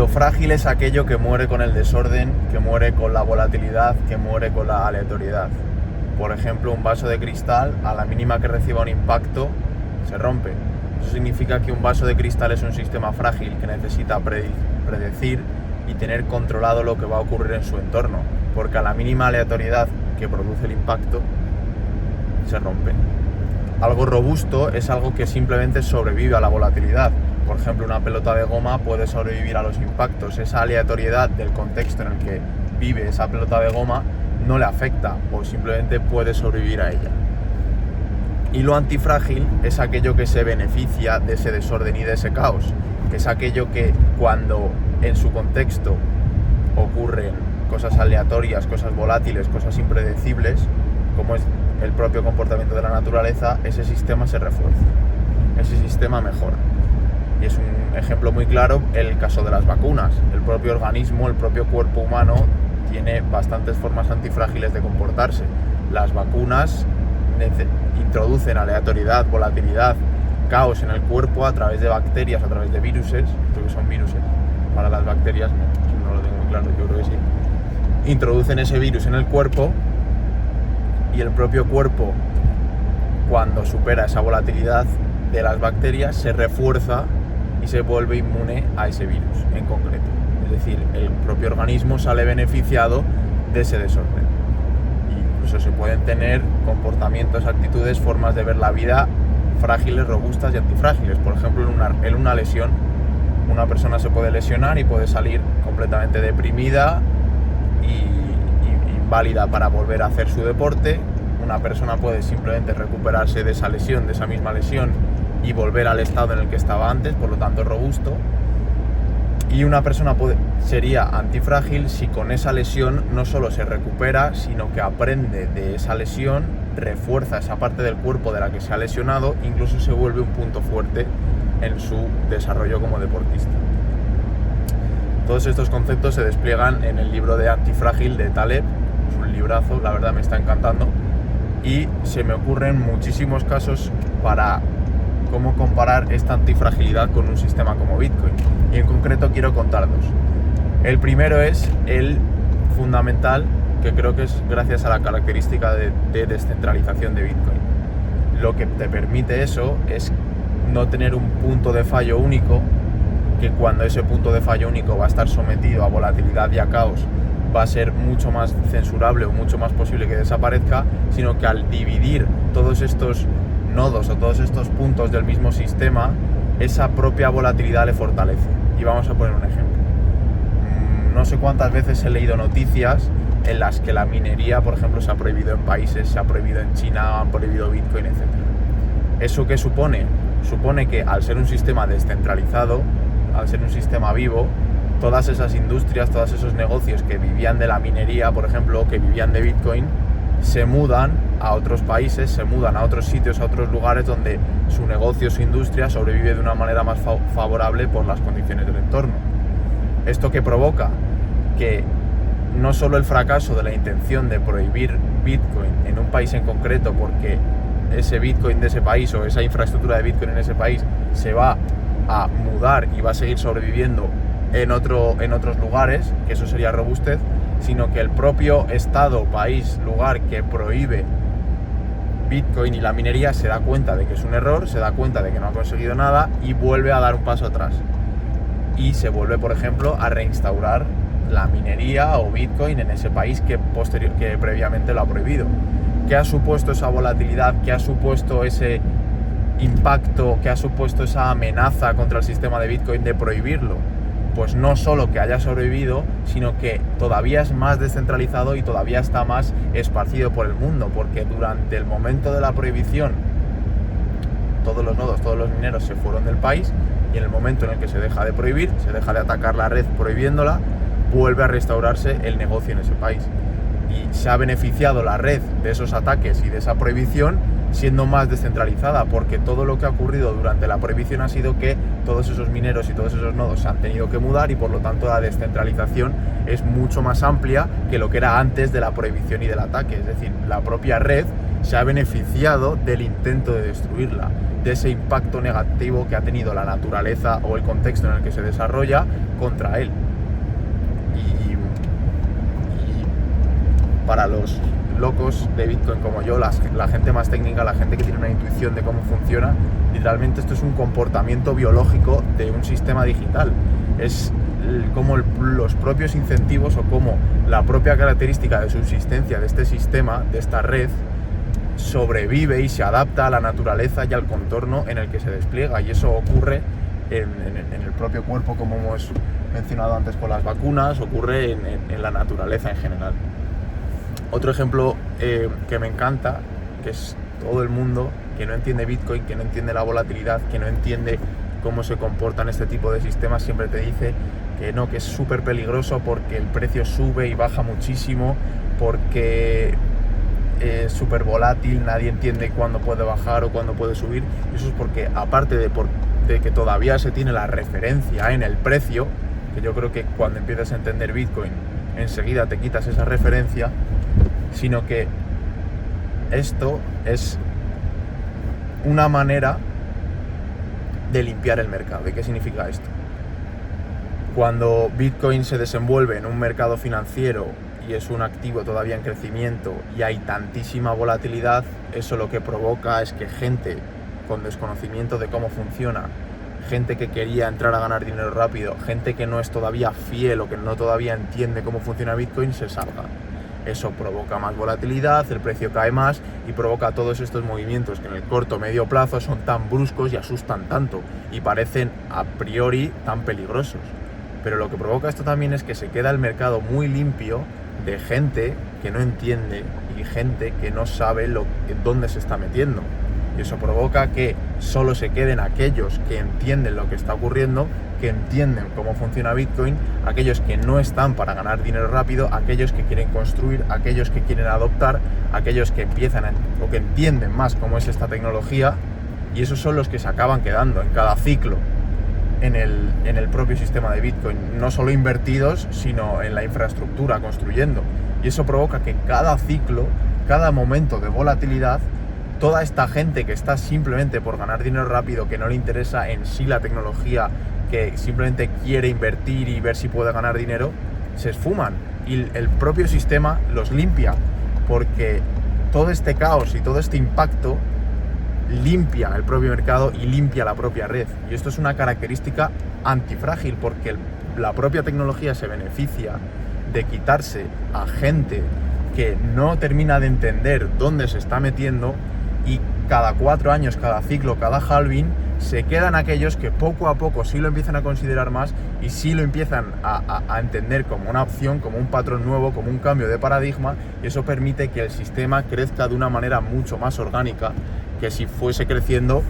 Lo frágil es aquello que muere con el desorden, que muere con la volatilidad, que muere con la aleatoriedad. Por ejemplo, un vaso de cristal, a la mínima que reciba un impacto, se rompe. Eso significa que un vaso de cristal es un sistema frágil que necesita predecir y tener controlado lo que va a ocurrir en su entorno, porque a la mínima aleatoriedad que produce el impacto, se rompe. Algo robusto es algo que simplemente sobrevive a la volatilidad. Por ejemplo, una pelota de goma puede sobrevivir a los impactos. Esa aleatoriedad del contexto en el que vive esa pelota de goma no le afecta o simplemente puede sobrevivir a ella. Y lo antifrágil es aquello que se beneficia de ese desorden y de ese caos. Es aquello que cuando en su contexto ocurren cosas aleatorias, cosas volátiles, cosas impredecibles, como es el propio comportamiento de la naturaleza, ese sistema se refuerza, ese sistema mejora. Y es un ejemplo muy claro el caso de las vacunas. El propio organismo, el propio cuerpo humano tiene bastantes formas antifrágiles de comportarse. Las vacunas introducen aleatoriedad, volatilidad, caos en el cuerpo a través de bacterias, a través de viruses. Creo que son viruses. Para las bacterias no lo tengo muy claro, yo creo que sí. Introducen ese virus en el cuerpo y el propio cuerpo, cuando supera esa volatilidad de las bacterias, se refuerza y se vuelve inmune a ese virus en concreto. Es decir, el propio organismo sale beneficiado de ese desorden. Incluso se pueden tener comportamientos, actitudes, formas de ver la vida frágiles, robustas y antifrágiles. Por ejemplo, en una lesión, una persona se puede lesionar y puede salir completamente deprimida y inválida para volver a hacer su deporte. Una persona puede simplemente recuperarse de esa lesión, de esa misma lesión, y volver al estado en el que estaba antes, por lo tanto robusto. Y una persona sería antifrágil si con esa lesión no solo se recupera, sino que aprende de esa lesión, refuerza esa parte del cuerpo de la que se ha lesionado, incluso se vuelve un punto fuerte en su desarrollo como deportista. Todos estos conceptos se despliegan en el libro de Antifrágil de Taleb. Es un librazo, la verdad me está encantando, y se me ocurren muchísimos casos para cómo comparar esta antifragilidad con un sistema como Bitcoin, y en concreto quiero contar dos. El primero es el fundamental, que creo que es gracias a la característica de descentralización de Bitcoin. Lo que te permite eso es no tener un punto de fallo único, que cuando ese punto de fallo único va a estar sometido a volatilidad y a caos, va a ser mucho más censurable o mucho más posible que desaparezca, sino que al dividir todos estos nodos o todos estos puntos del mismo sistema, esa propia volatilidad le fortalece. Y vamos a poner un ejemplo. No sé cuántas veces he leído noticias en las que la minería, por ejemplo, se ha prohibido en países, se ha prohibido en China, han prohibido Bitcoin, etc. ¿Eso qué supone? Supone que al ser un sistema descentralizado, al ser un sistema vivo, todas esas industrias, todos esos negocios que vivían de la minería, por ejemplo, que vivían de Bitcoin, se mudan a otros países, se mudan a otros sitios, a otros lugares donde su negocio, su industria sobrevive de una manera más favorable por las condiciones del entorno. ¿Esto qué provoca? Que no solo el fracaso de la intención de prohibir Bitcoin en un país en concreto, porque ese Bitcoin de ese país o esa infraestructura de Bitcoin en ese país se va a mudar y va a seguir sobreviviendo en otros lugares, que eso sería robustez, sino que el propio estado, país, lugar que prohíbe Bitcoin y la minería se da cuenta de que es un error, se da cuenta de que no ha conseguido nada y vuelve a dar un paso atrás. Y se vuelve, por ejemplo, a reinstaurar la minería o Bitcoin en ese país que previamente lo ha prohibido. ¿Qué ha supuesto esa volatilidad? ¿Qué ha supuesto ese impacto? ¿Qué ha supuesto esa amenaza contra el sistema de Bitcoin de prohibirlo? Pues no solo que haya sobrevivido, sino que todavía es más descentralizado y todavía está más esparcido por el mundo, porque durante el momento de la prohibición todos los nodos, todos los mineros se fueron del país, y en el momento en el que se deja de prohibir, se deja de atacar la red prohibiéndola, vuelve a restaurarse el negocio en ese país. Y se ha beneficiado la red de esos ataques y de esa prohibición siendo más descentralizada, porque todo lo que ha ocurrido durante la prohibición ha sido que todos esos mineros y todos esos nodos se han tenido que mudar, y por lo tanto la descentralización es mucho más amplia que lo que era antes de la prohibición y del ataque. Es decir, la propia red se ha beneficiado del intento de destruirla. de ese impacto negativo que ha tenido la naturaleza o el contexto en el que se desarrolla contra él. Y para los locos de Bitcoin como yo, la gente más técnica, la gente que tiene una intuición de cómo funciona, literalmente esto es un comportamiento biológico de un sistema digital. Es como los propios incentivos o como la propia característica de subsistencia de este sistema, de esta red, sobrevive y se adapta a la naturaleza y al contorno en el que se despliega, y eso ocurre en el propio cuerpo, como hemos mencionado antes con las vacunas, ocurre en la naturaleza en general. Otro ejemplo que me encanta, que es todo el mundo que no entiende Bitcoin, que no entiende la volatilidad, que no entiende cómo se comportan este tipo de sistemas, siempre te dice que no, que es súper peligroso porque el precio sube y baja muchísimo, porque es súper volátil, nadie entiende cuándo puede bajar o cuándo puede subir. Y eso es porque, aparte de que todavía se tiene la referencia en el precio, que yo creo que cuando empiezas a entender Bitcoin enseguida te quitas esa referencia, sino que esto es una manera de limpiar el mercado. ¿Y qué significa esto? Cuando Bitcoin se desenvuelve en un mercado financiero y es un activo todavía en crecimiento y hay tantísima volatilidad, eso lo que provoca es que gente con desconocimiento de cómo funciona, gente que quería entrar a ganar dinero rápido, gente que no es todavía fiel o que no todavía entiende cómo funciona Bitcoin, se salga. Eso provoca más volatilidad, el precio cae más y provoca todos estos movimientos que en el corto o medio plazo son tan bruscos y asustan tanto y parecen a priori tan peligrosos. Pero lo que provoca esto también es que se queda el mercado muy limpio de gente que no entiende y gente que no sabe dónde se está metiendo. Y eso provoca que solo se queden aquellos que entienden lo que está ocurriendo, que entienden cómo funciona Bitcoin, aquellos que no están para ganar dinero rápido, aquellos que quieren construir, aquellos que quieren adoptar, aquellos que empiezan o que entienden más cómo es esta tecnología, y esos son los que se acaban quedando en cada ciclo en el propio sistema de Bitcoin, no solo invertidos, sino en la infraestructura, construyendo. Y eso provoca que cada ciclo, cada momento de volatilidad, toda esta gente que está simplemente por ganar dinero rápido, que no le interesa en sí la tecnología, que simplemente quiere invertir y ver si puede ganar dinero, se esfuman y el propio sistema los limpia, porque todo este caos y todo este impacto limpia el propio mercado y limpia la propia red. Y esto es una característica antifrágil, porque la propia tecnología se beneficia de quitarse a gente que no termina de entender dónde se está metiendo, y cada 4 años, cada ciclo, cada halving, se quedan aquellos que poco a poco sí lo empiezan a considerar más y sí lo empiezan a entender como una opción, como un patrón nuevo, como un cambio de paradigma, y eso permite que el sistema crezca de una manera mucho más orgánica que si fuese creciendo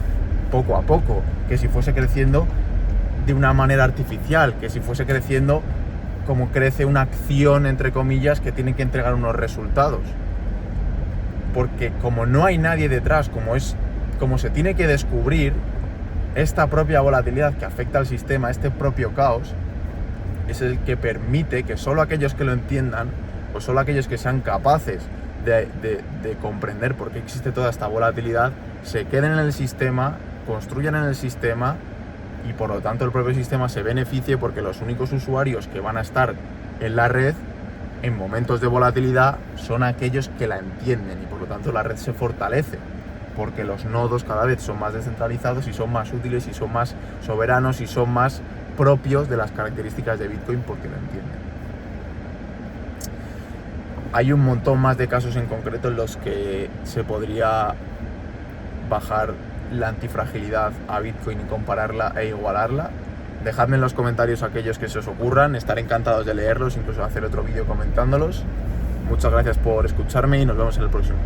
poco a poco, que si fuese creciendo de una manera artificial, que si fuese creciendo como crece una acción, entre comillas, que tiene que entregar unos resultados. Porque como no hay nadie detrás, como se tiene que descubrir esta propia volatilidad que afecta al sistema, este propio caos, es el que permite que solo aquellos que lo entiendan, o solo aquellos que sean capaces de comprender por qué existe toda esta volatilidad, se queden en el sistema, construyan en el sistema, y por lo tanto el propio sistema se beneficie, porque los únicos usuarios que van a estar en la red en momentos de volatilidad son aquellos que la entienden, y por lo tanto la red se fortalece, porque los nodos cada vez son más descentralizados y son más útiles y son más soberanos y son más propios de las características de Bitcoin porque lo entienden. Hay un montón más de casos en concreto en los que se podría bajar la antifragilidad a Bitcoin y compararla e igualarla. Dejadme en los comentarios aquellos que se os ocurran, estaré encantados de leerlos, incluso hacer otro vídeo comentándolos. Muchas gracias por escucharme y nos vemos en el próximo.